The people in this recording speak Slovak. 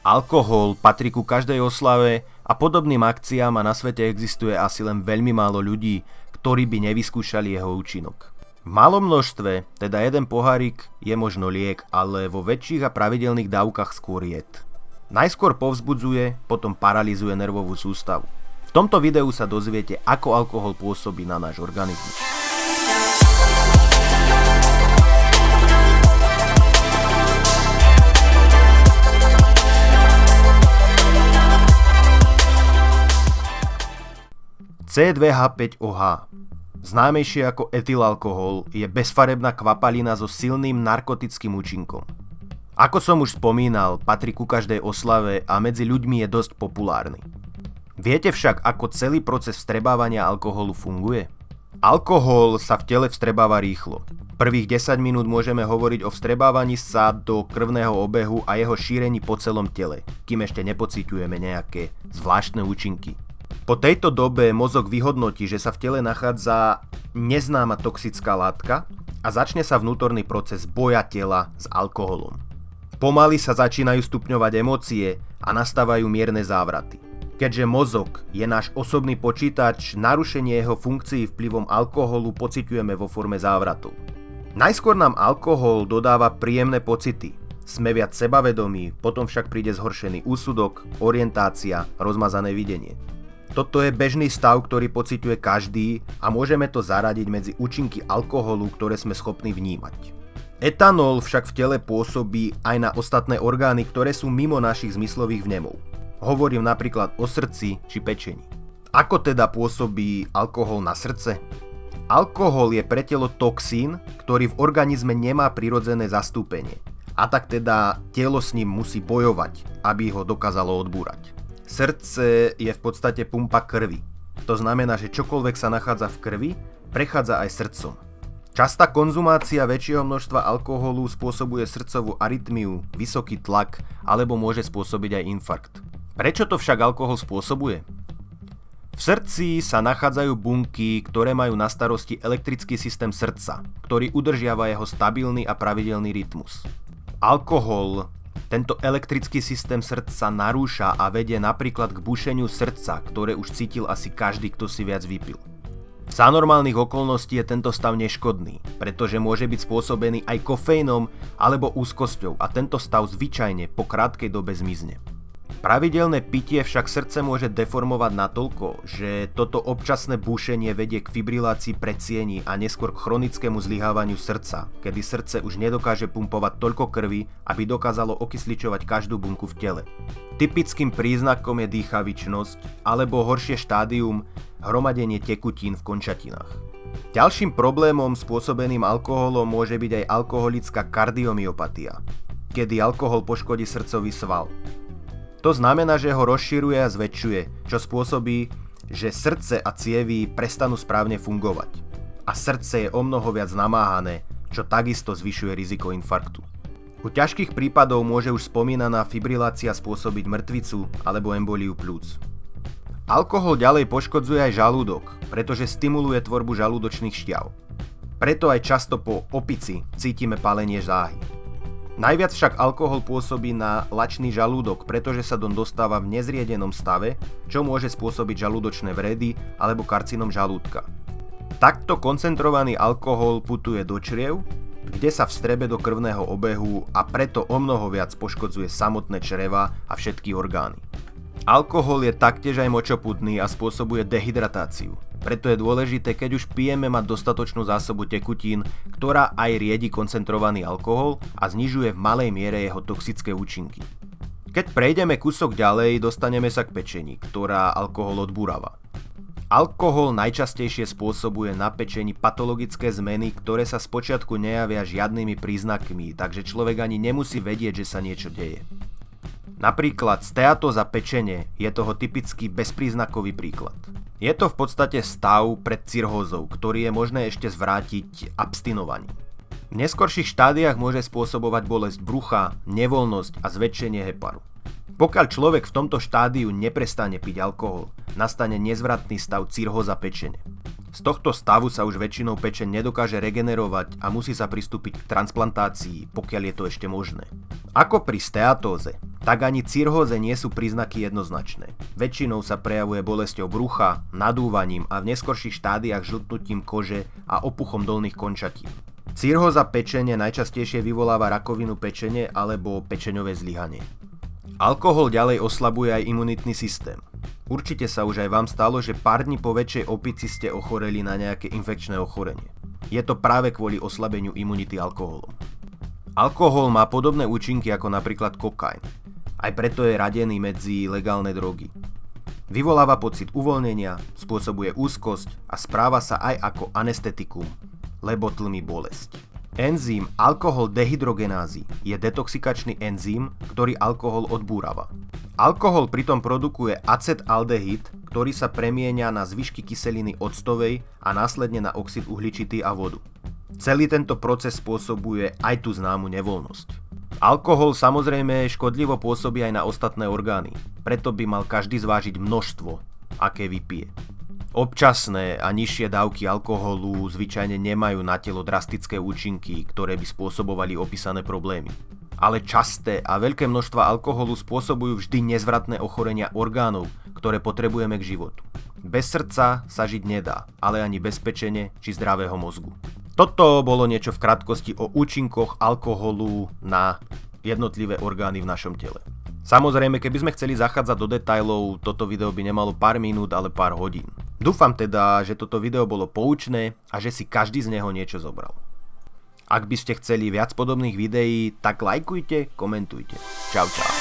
Alkohol patrí ku každej oslave a podobným akciám a na svete existuje asi len veľmi málo ľudí, ktorí by nevyskúšali jeho účinok. V malom množstve, teda jeden pohárik, je možno liek, ale vo väčších a pravidelných dávkach skôr jed. Najskôr povzbudzuje, potom paralyzuje nervovú sústavu. V tomto videu sa dozviete, ako alkohol pôsobí na náš organizmus. C2H5OH, známejšie ako etylalkohol, je bezfarebná kvapalina so silným narkotickým účinkom. Ako som už spomínal, patrí ku každej oslave a medzi ľuďmi je dosť populárny. Viete však, ako celý proces vstrebávania alkoholu funguje? Alkohol sa v tele vstrebáva rýchlo. Prvých 10 minút môžeme hovoriť o vstrebávaní sa do krvného obehu a jeho šírení po celom tele, kým ešte nepociťujeme nejaké zvláštne účinky. Po tejto dobe mozog vyhodnotí, že sa v tele nachádza neznáma toxická látka a začne sa vnútorný proces boja tela s alkoholom. Pomaly sa začínajú stupňovať emócie a nastávajú mierne závraty. Keďže mozog je náš osobný počítač, narušenie jeho funkcií vplyvom alkoholu pociťujeme vo forme závratov. Najskôr nám alkohol dodáva príjemné pocity. Sme viac sebavedomí, potom však príde zhoršený úsudok, orientácia, rozmazané videnie. Toto je bežný stav, ktorý pociťuje každý a môžeme to zaradiť medzi účinky alkoholu, ktoré sme schopní vnímať. Etanol však v tele pôsobí aj na ostatné orgány, ktoré sú mimo našich zmyslových vnemov. Hovorím napríklad o srdci či pečení. Ako teda pôsobí alkohol na srdce? Alkohol je pre telo toxín, ktorý v organizme nemá prirodzené zastúpenie. A tak teda telo s ním musí bojovať, aby ho dokázalo odbúrať. Srdce je v podstate pumpa krvi. To znamená, že čokoľvek sa nachádza v krvi, prechádza aj srdcom. Častá konzumácia väčšieho množstva alkoholu spôsobuje srdcovú arytmiu, vysoký tlak alebo môže spôsobiť aj infarkt. Prečo to však alkohol spôsobuje? V srdci sa nachádzajú bunky, ktoré majú na starosti elektrický systém srdca, ktorý udržiava jeho stabilný a pravidelný rytmus. Alkohol tento elektrický systém srdca narúša a vedie napríklad k bušeniu srdca, ktoré už cítil asi každý, kto si viac vypil. Za normálnych okolností je tento stav neškodný, pretože môže byť spôsobený aj kofeínom alebo úzkosťou a tento stav zvyčajne po krátkej dobe zmizne. Pravidelné pitie však srdce môže deformovať natoľko, že toto občasné bušenie vedie k fibrilácii predsiení a neskôr k chronickému zlyhávaniu srdca, kedy srdce už nedokáže pumpovať toľko krvi, aby dokázalo okysličovať každú bunku v tele. Typickým príznakom je dýchavičnosť alebo horšie štádium hromadenie tekutín v končatinách. Ďalším problémom spôsobeným alkoholom môže byť aj alkoholická kardiomyopatia, kedy alkohol poškodí srdcový sval. To znamená, že ho rozširuje a zväčšuje, čo spôsobí, že srdce a cievy prestanú správne fungovať. A srdce je omnoho viac namáhané, čo takisto zvyšuje riziko infarktu. U ťažkých prípadov môže už spomínaná fibrilácia spôsobiť mŕtvicu alebo emboliu pľúc. Alkohol ďalej poškodzuje aj žalúdok, pretože stimuluje tvorbu žalúdočných šťav. Preto aj často po opici cítime palenie žláhy. Najviac však alkohol pôsobí na lačný žalúdok, pretože sa doň dostáva v nezriedenom stave, čo môže spôsobiť žalúdočné vredy alebo karcinom žalúdka. Takto koncentrovaný alkohol putuje do čriev, kde sa vstrebe do krvného obehu a preto omnoho viac poškodzuje samotné čreva a všetky orgány. Alkohol je taktiež aj močopudný a spôsobuje dehydratáciu. Preto je dôležité, keď už pijeme, mať dostatočnú zásobu tekutín, ktorá aj riedi koncentrovaný alkohol a znižuje v malej miere jeho toxické účinky. Keď prejdeme kúsok ďalej, dostaneme sa k pečení, ktorá alkohol odbúrava. Alkohol najčastejšie spôsobuje na pečení patologické zmeny, ktoré sa spočiatku nejavia žiadnymi príznakmi, takže človek ani nemusí vedieť, že sa niečo deje. Napríklad steatóza pečene je toho typický bezpríznakový príklad. Je to v podstate stav pred cirhózou, ktorý je možné ešte zvrátiť abstinovaním. V neskorších štádiách môže spôsobovať bolesť brucha, nevoľnosť a zväčšenie heparu. Pokiaľ človek v tomto štádiu neprestane piť alkohol, nastane nezvratný stav cirhóza pečene. Z tohto stavu sa už väčšinou pečeň nedokáže regenerovať a musí sa pristúpiť k transplantácii, pokiaľ je to ešte možné. Ako pri steatóze, tak ani cirhóze nie sú príznaky jednoznačné. Väčšinou sa prejavuje bolesťou brucha, nadúvaním a v neskorších štádiách žltnutím kože a opuchom dolných končatín. Cirhóza pečene najčastejšie vyvoláva rakovinu pečene alebo pečeňové zlyhanie. Alkohol ďalej oslabuje aj imunitný systém. Určite sa už aj vám stalo, že pár dní po väčšej opici ste ochoreli na nejaké infekčné ochorenie. Je to práve kvôli oslabeniu imunity alkoholom. Alkohol má podobné účinky ako napríklad kokain. Aj preto je radený medzi legálne drogy. Vyvoláva pocit uvoľnenia, spôsobuje úzkosť a správa sa aj ako anestetikum, lebo tlmi bolesť. Enzym alkohol dehydrogenázy je detoxikačný enzym, ktorý alkohol odbúrava. Alkohol pritom produkuje acetaldehyd, ktorý sa premieňa na zvyšky kyseliny octovej a následne na oxid uhličitý a vodu. Celý tento proces spôsobuje aj tú známu nevoľnosť. Alkohol samozrejme škodlivo pôsobí aj na ostatné orgány, preto by mal každý zvážiť množstvo, aké vypije. Občasné a nižšie dávky alkoholu zvyčajne nemajú na telo drastické účinky, ktoré by spôsobovali opísané problémy. Ale časté a veľké množstva alkoholu spôsobujú vždy nezvratné ochorenia orgánov, ktoré potrebujeme k životu. Bez srdca sa žiť nedá, ale ani bez pečene či zdravého mozgu. Toto bolo niečo v krátkosti o účinkoch alkoholu na jednotlivé orgány v našom tele. Samozrejme, keby sme chceli zachádzať do detailov, toto video by nemalo pár minút, ale pár hodín. Dúfam teda, že toto video bolo poučné a že si každý z neho niečo zobral. Ak by ste chceli viac podobných videí, tak lajkujte, komentujte. Čau, čau.